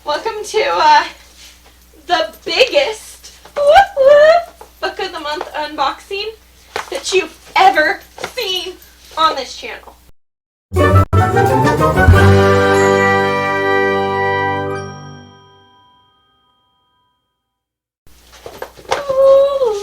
Welcome to the biggest book of the month unboxing that you've ever seen on this channel. Oh,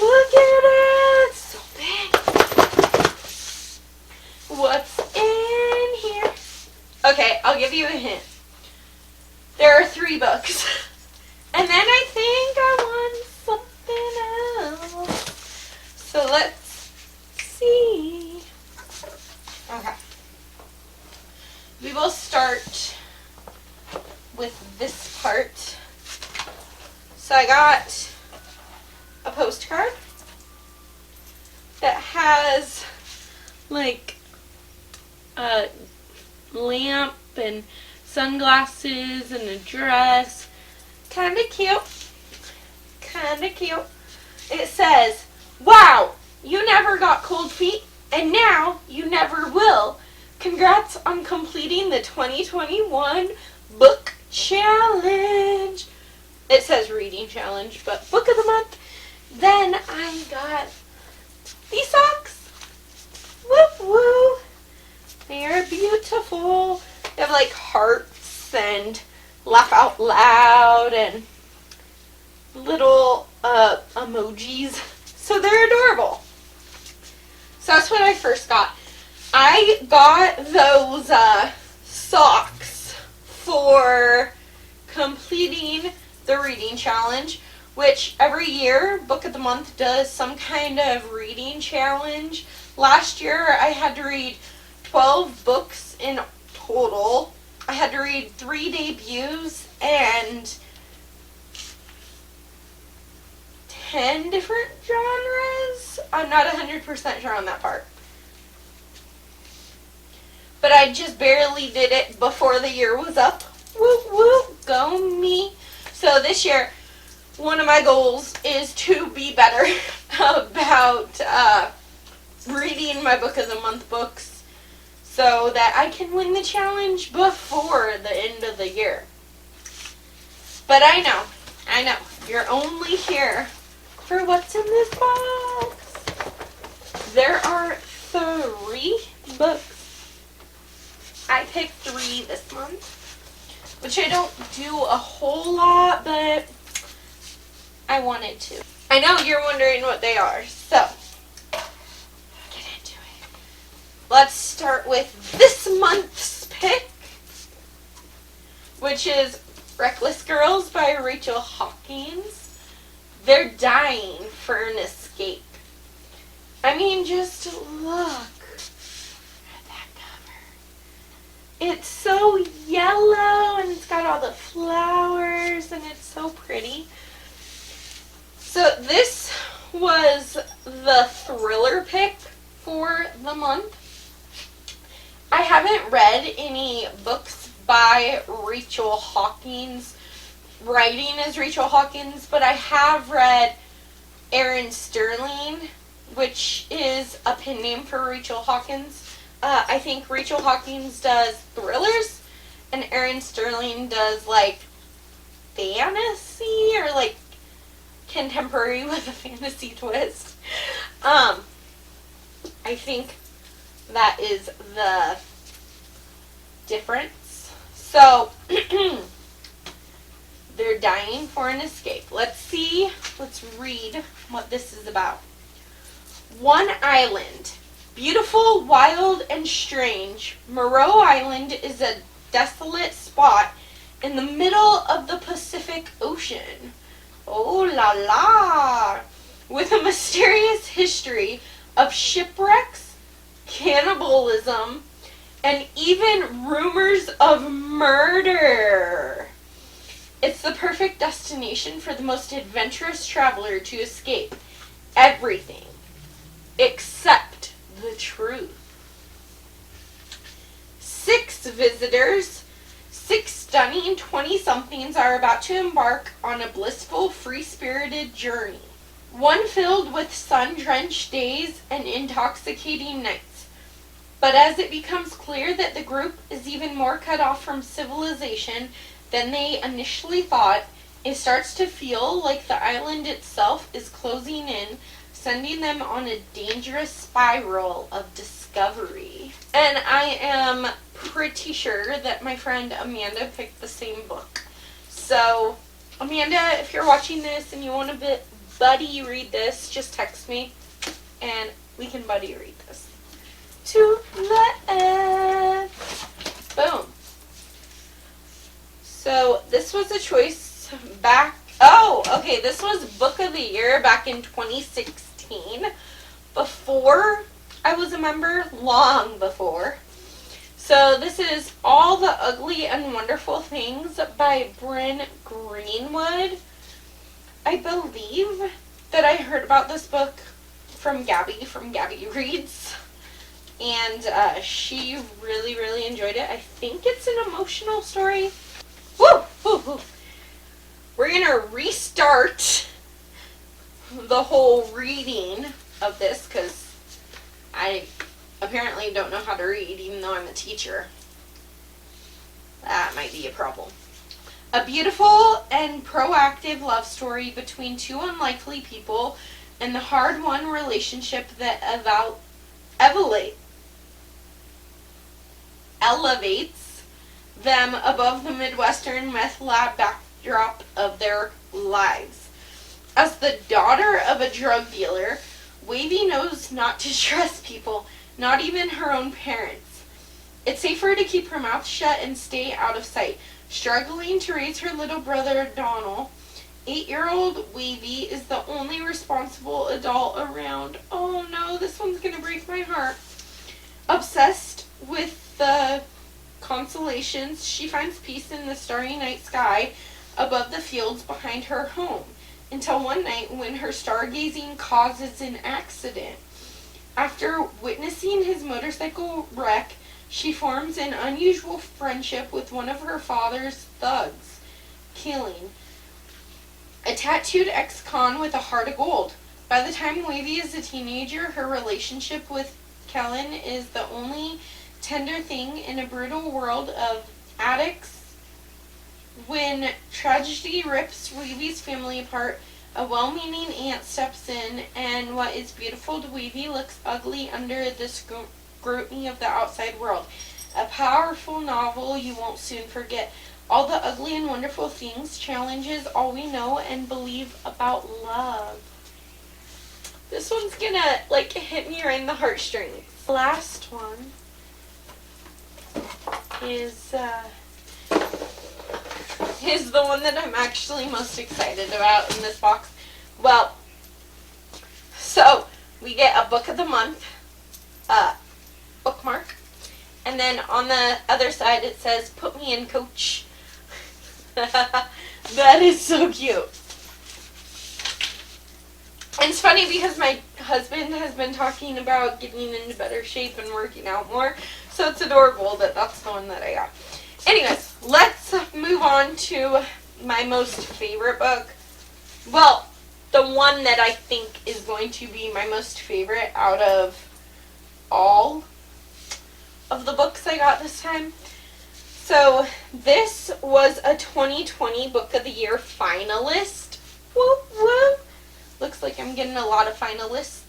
look at it! So big. What's in here? Okay, I'll give you a hint. There are 3 books. And then I think I want something else. So let's see. Okay. We will start with this part. So I got a postcard that has like a lamp and sunglasses and a dress. Kinda cute. Kinda cute. It says, "Wow, you never got cold feet, and now you never will. Congrats on completing the 2021 book challenge." It says reading challenge, but book of the month. Then I got these socks. Whoop woo. They are beautiful. They have like hearts and laugh out loud and little emojis. So they're adorable. So that's what I first got. I got those socks for completing the reading challenge, which every year Book of the Month does some kind of reading challenge. Last year I had to read 12 books in total. I had to read 3 debuts and 10 different genres. I'm not 100% sure on that part. But I just barely did it before the year was up. Whoop whoop, go me. So this year, one of my goals is to be better about reading my Book of the Month books so that I can win the challenge before the end of the year. But I know, you're only here for what's in this box. There are 3 books. I picked 3 this month, which I don't do a whole lot, but I wanted to. I know you're wondering what they are, so get into it. Let's start with this month's pick, which is Reckless Girls by Rachel Hawkins. They're dying for an escape. I mean, just look at that cover. It's so yellow and it's got all the flowers and it's so pretty. So this was the thriller pick for the month. I haven't read any books by Rachel Hawkins, writing as Rachel Hawkins, but I have read Erin Sterling, which is a pen name for Rachel Hawkins. I think Rachel Hawkins does thrillers, and Erin Sterling does like fantasy or like contemporary with a fantasy twist. I think that is the difference. So they're dying for an escape. Let's read what this is about. One island. Beautiful, wild, and strange, Moreau Island is a desolate spot in the middle of the Pacific Ocean. Oh la la! With a mysterious history of shipwrecks, cannibalism, and even rumors of murder. It's the perfect destination for the most adventurous traveler to escape everything except the truth. 6 visitors, 6 stunning 20-somethings are about to embark on a blissful, free-spirited journey. One filled with sun-drenched days and intoxicating nights. But as it becomes clear that the group is even more cut off from civilization than they initially thought. It starts to feel like the island itself is closing in, sending them on a dangerous spiral of discovery. And I am pretty sure that my friend Amanda picked the same book. So, Amanda, if you're watching this and you want to buddy read this, just text me and we can buddy read this. To left. Boom. So, this was a choice this was Book of the Year back in 2016. Before I was a member, long before. So this is All the Ugly and Wonderful Things by Bryn Greenwood. I believe that I heard about this book from Gabby Reads. And she really, really enjoyed it. I think it's an emotional story. Woo! Woo! Woo! We're going to restart the whole reading of this because I apparently don't know how to read even though I'm a teacher. That might be a problem. A beautiful and proactive love story between two unlikely people and the hard-won relationship that elevates them above the Midwestern meth lab backdrop of their lives. As the daughter of a drug dealer, Wavy knows not to trust people, not even her own parents. It's safer to keep her mouth shut and stay out of sight. Struggling to raise her little brother, Donald, 8-year-old Wavy is the only responsible adult around. Oh no, this one's going to break my heart. Obsessed with the constellations, she finds peace in the starry night sky above the fields behind her home, until one night when her stargazing causes an accident. After witnessing his motorcycle wreck, she forms an unusual friendship with one of her father's thugs, Killing, a tattooed ex-con with a heart of gold. By the time Wavy is a teenager, her relationship with Kellen is the only tender thing in a brutal world of addicts. When tragedy rips Weavy's family apart, a well-meaning aunt steps in, and what is beautiful to Wavy looks ugly under the scrutiny of the outside world. A powerful novel you won't soon forget. All the ugly and wonderful things challenges all we know and believe about love. This one's gonna, hit me right in the heartstrings. The last one is the one that I'm actually most excited about in this box. Well, so we get a book of the month bookmark, and then on the other side it says, "Put me in, coach." That is so cute. And it's funny because my husband has been talking about getting into better shape and working out more, so it's adorable that that's the one that I got. Anyways, let's move on to my most favorite book. Well, the one that I think is going to be my most favorite out of all of the books I got this time. So, this was a 2020 Book of the Year finalist. Whoop, whoop. Looks like I'm getting a lot of finalists.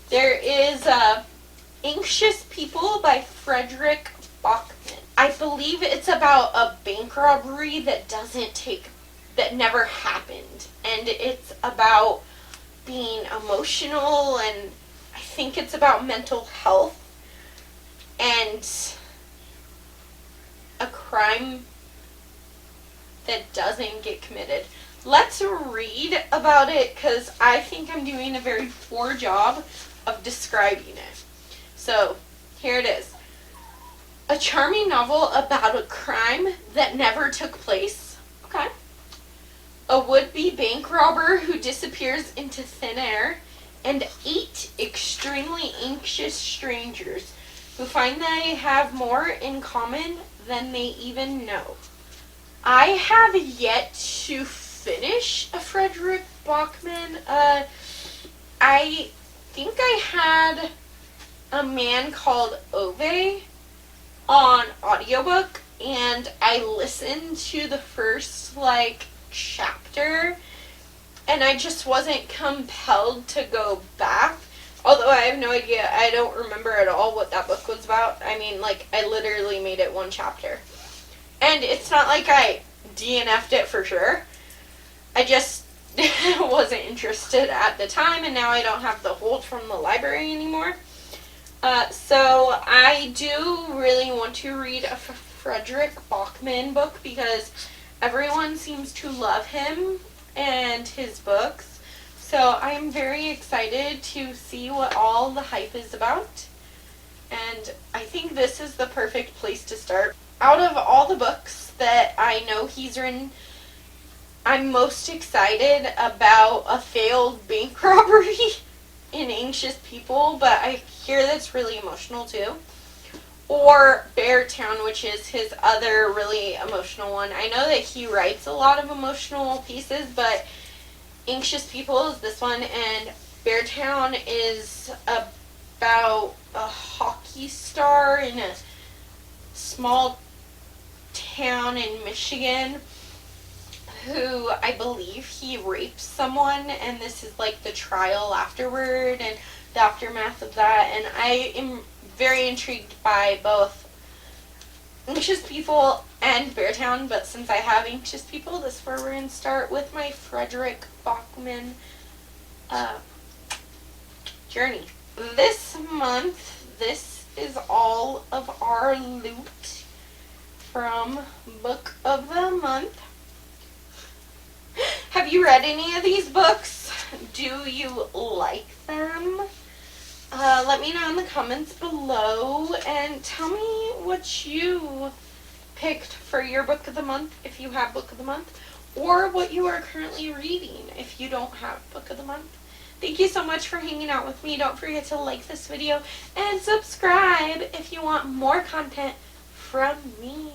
There is Anxious People by Frederick Bachman. I believe it's about a bank robbery that never happened. And it's about being emotional, and I think it's about mental health and a crime that doesn't get committed. Let's read about it because I think I'm doing a very poor job of describing it. So, here it is. A charming novel about a crime that never took place. Okay. A would-be bank robber who disappears into thin air, and 8 extremely anxious strangers who find they have more in common than they even know. I have yet to finish a Frederick Bachman. I think I had A Man Called Ove on audiobook, and I listened to the first, like, chapter, and I just wasn't compelled to go back. Although I have no idea, I don't remember at all what that book was about. I mean, like, I literally made it one chapter. And it's not like I DNF'd it for sure. I just wasn't interested at the time, and now I don't have the hold from the library anymore. So I do really want to read a Frederick Bachman book because everyone seems to love him and his books. So I'm very excited to see what all the hype is about. And I think this is the perfect place to start. Out of all the books that I know he's written, I'm most excited about A Failed Bank Robbery in Anxious People, but I hear that's really emotional too. Or Beartown, which is his other really emotional one. I know that he writes a lot of emotional pieces, but Anxious People is this one, and Beartown is about a hockey star in a small town in Michigan who I believe he rapes someone, and this is like the trial afterward and the aftermath of that, and I am very intrigued by both Anxious People and Beartown, but since I have Anxious People, this is where we're going to start with my Frederick Bachman journey. This month, this is all of our loot from Book of the Month. Have you read any of these books? Do you like them? Let me know in the comments below and tell me what you picked for your book of the month if you have book of the month, or what you are currently reading if you don't have book of the month. Thank you so much for hanging out with me. Don't forget to like this video and subscribe if you want more content from me.